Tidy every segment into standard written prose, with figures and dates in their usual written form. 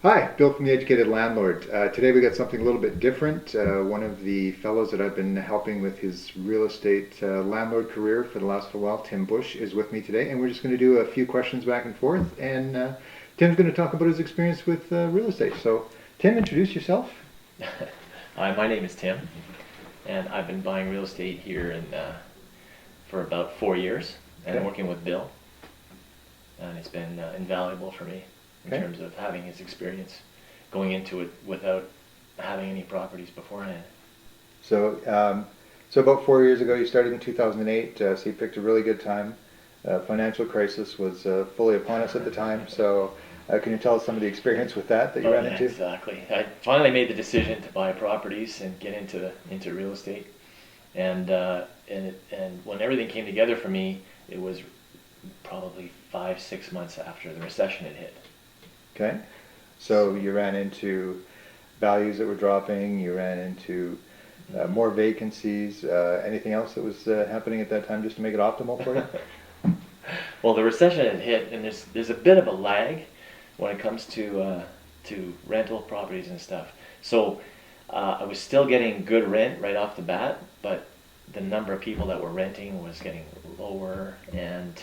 Hi, Bill from the Educated Landlord. Today we got something a little bit different. One of the fellows that I've been helping with his real estate landlord career for the last little while, Tim Bush, is with me today, and we're just going to do a few questions back and forth. And Tim's going to talk about his experience with real estate. So, Tim, introduce yourself. Hi, my name is Tim, and I've been buying real estate here for about 4 years, and Okay. working with Bill, and it's been invaluable for me in Okay. terms of having his experience going into it without having any properties beforehand. So, so about 4 years ago, you started in 2008. So you picked a really good time. Financial crisis was fully upon us at the time. So, can you tell us some of the experience with that you Oh ran yeah, into? exactly. I finally made the decision to buy properties and get into real estate, and when everything came together for me, it was probably 5 6 months after the recession had hit. Okay. So you ran into values that were dropping, you ran into more vacancies, anything else that was happening at that time just to make it optimal for you? Well, the recession had hit, and there's a bit of a lag when it comes to rental properties and stuff. So I was still getting good rent right off the bat, but the number of people that were renting was getting lower, and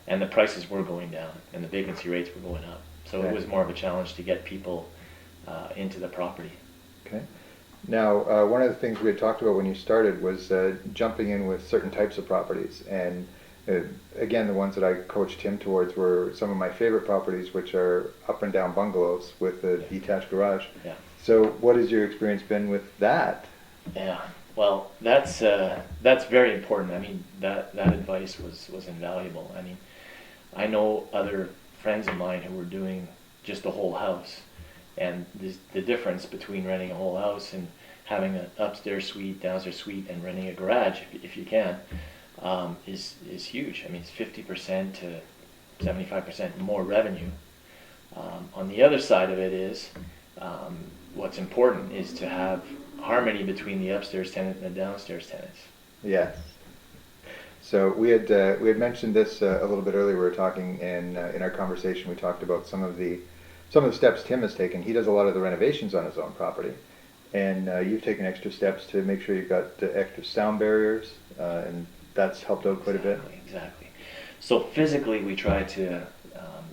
the prices were going down, and the vacancy rates were going up. So it Okay. was more of a challenge to get people into the property. Okay. Now, one of the things we had talked about when you started was jumping in with certain types of properties. And uh, again, the ones that I coached him towards were some of my favorite properties, which are up and down bungalows with a detached garage. Yeah. So, what has your experience been with that? Yeah, well, that's very important. I mean, that advice was invaluable. I mean, I know other friends of mine who were doing just a whole house, and the difference between renting a whole house and having an upstairs suite, downstairs suite, and renting a garage, if you can, is huge. I mean, it's 50% to 75% more revenue. On the other side of it is, um, what's important is to have harmony between the upstairs tenant and the downstairs tenants. Yes. So we had mentioned this a little bit earlier. We were talking in our conversation. We talked about some of the steps Tim has taken. He does a lot of the renovations on his own property, and you've taken extra steps to make sure you've got extra sound barriers, and that's helped out quite a bit. Exactly, exactly. So physically, we try to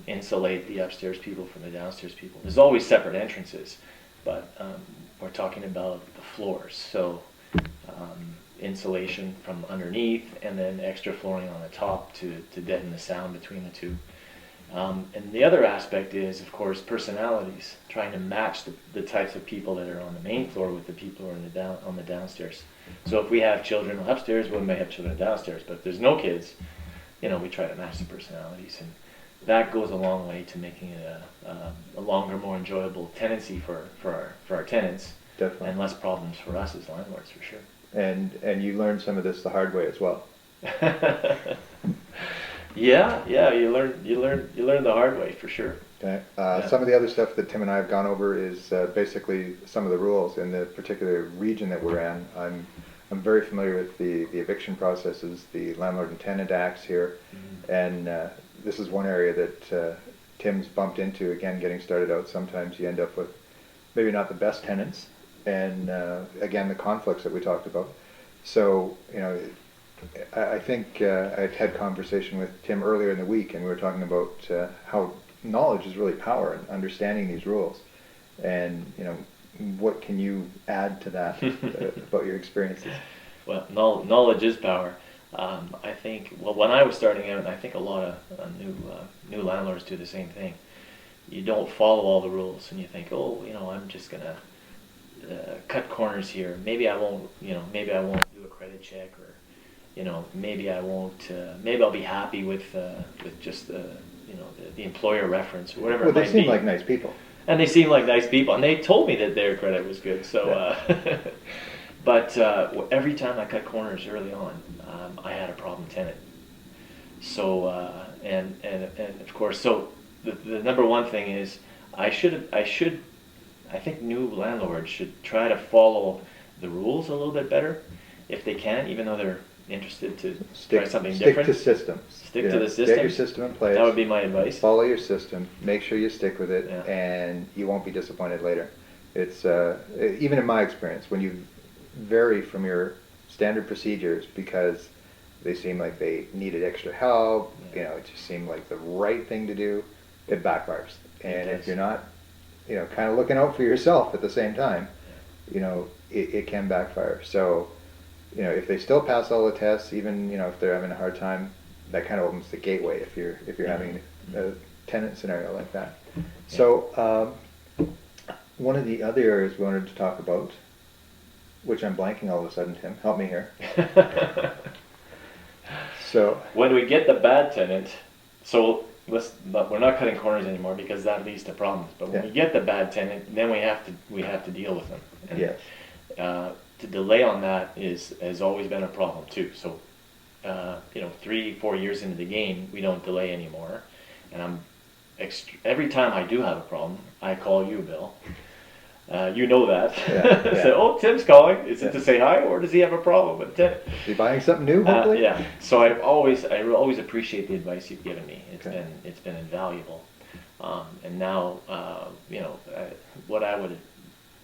insulate the upstairs people from the downstairs people. There's always separate entrances, but we're talking about the floors. So insulation from underneath, and then extra flooring on the top to deaden the sound between the two. And the other aspect is, of course, personalities, trying to match the types of people that are on the main floor with the people who are on the downstairs. So if we have children upstairs, we may have children downstairs. But if there's no kids, we try to match the personalities, and that goes a long way to making it a longer, more enjoyable tenancy for our tenants, Definitely. and less problems for us as landlords, for sure. And you learned some of this the hard way as well. Yeah, you learn the hard way, for sure. Okay. Yeah. Some of the other stuff that Tim and I have gone over is basically some of the rules in the particular region that we're in. I'm very familiar with the eviction processes, the landlord and tenant acts here, and this is one area that Tim's bumped into. Again, getting started out, sometimes you end up with maybe not the best tenants, and again the conflicts that we talked about. So I think I had conversation with Tim earlier in the week, and we were talking about how knowledge is really power and understanding these rules. And what can you add to that about your experiences? Well, knowledge is power. I think, well, when I was starting out, and I think a lot of new landlords do the same thing. You don't follow all the rules, and you think, oh, I'm just gonna cut corners here. Maybe I won't do a credit check, or maybe I won't. Maybe I'll be happy with just the employer reference, or whatever Well, it they might seem be. like nice people. And they seem like nice people, and they told me that their credit was good. So, but every time I cut corners early on, I had a problem tenant. So, and of course, so the number one thing is I think new landlords should try to follow the rules a little bit better if they can, even though interested to Stick, try something stick different. to systems. Stick You to know, the system. Get your system in place. That would be my advice. Follow your system. Make sure you stick with it, Yeah. and you won't be disappointed later. It's even in my experience, when you vary from your standard procedures because they seem like they needed extra help, Yeah. you know, it just seemed like the right thing to do, it backfires. And if does. you're not, you know, kind of looking out for yourself at the same time, you know, it can backfire. So, you know, if they still pass all the tests, even, you know, if they're having a hard time, that kind of opens the gateway if you're having a tenant scenario like that. So, one of the other areas we wanted to talk about, which I'm blanking all of a sudden, Tim, help me here. So when we get the bad tenant, so but we're not cutting corners anymore because that leads to problems. But when Yeah. we get the bad tenant, then we have to deal with them. And, yes, to delay on that has always been a problem too. So, you know, 3-4 years into the game, we don't delay anymore. And every time I do have a problem, I call you, Bill. You know that. Yeah. So, oh, Tim's calling. Is it to say hi, or does he have a problem with tenant? Is he buying something new, hopefully? Yeah. So I always appreciate the advice you've given me. It's been invaluable. And now, you know, what I would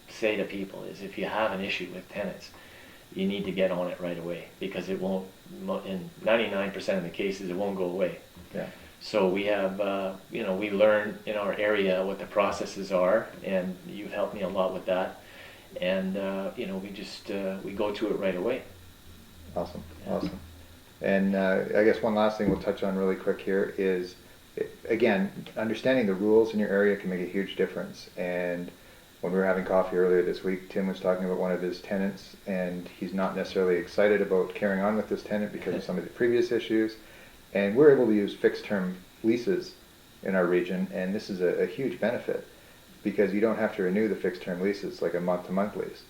say to people is, if you have an issue with tenants, you need to get on it right away, because it won't. In 99% of the cases, it won't go away. Yeah. So we have, you know, we learn in our area what the processes are, and you've helped me a lot with that. And you know, we go to it right away. Awesome, Yeah. awesome. And I guess one last thing we'll touch on really quick here is, again, understanding the rules in your area can make a huge difference. And when we were having coffee earlier this week, Tim was talking about one of his tenants, and he's not necessarily excited about carrying on with this tenant because of some of the previous issues. And we're able to use fixed term leases in our region, and this is a huge benefit because you don't have to renew the fixed term leases like a month to month lease.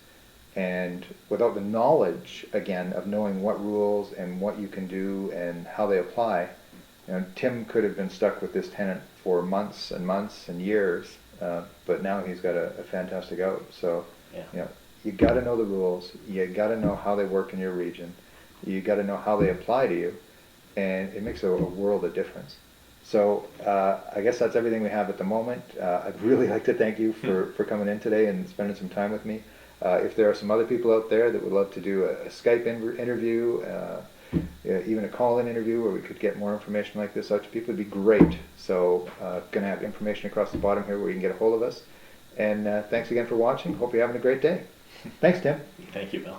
And without the knowledge, again, of knowing what rules and what you can do and how they apply, you know, Tim could have been stuck with this tenant for months and months and years, but now he's got a fantastic out. So, Yeah. you know, you got to know the rules. You got to know how they work in your region. You got to know how they apply to you, and it makes a world of difference. So I guess that's everything we have at the moment. I'd really like to thank you for coming in today and spending some time with me. If there are some other people out there that would love to do a Skype interview, even a call-in interview where we could get more information like this out to people, it'd be great. So going to have information across the bottom here where you can get a hold of us. And thanks again for watching. Hope you're having a great day. Thanks, Tim. Thank you, Bill.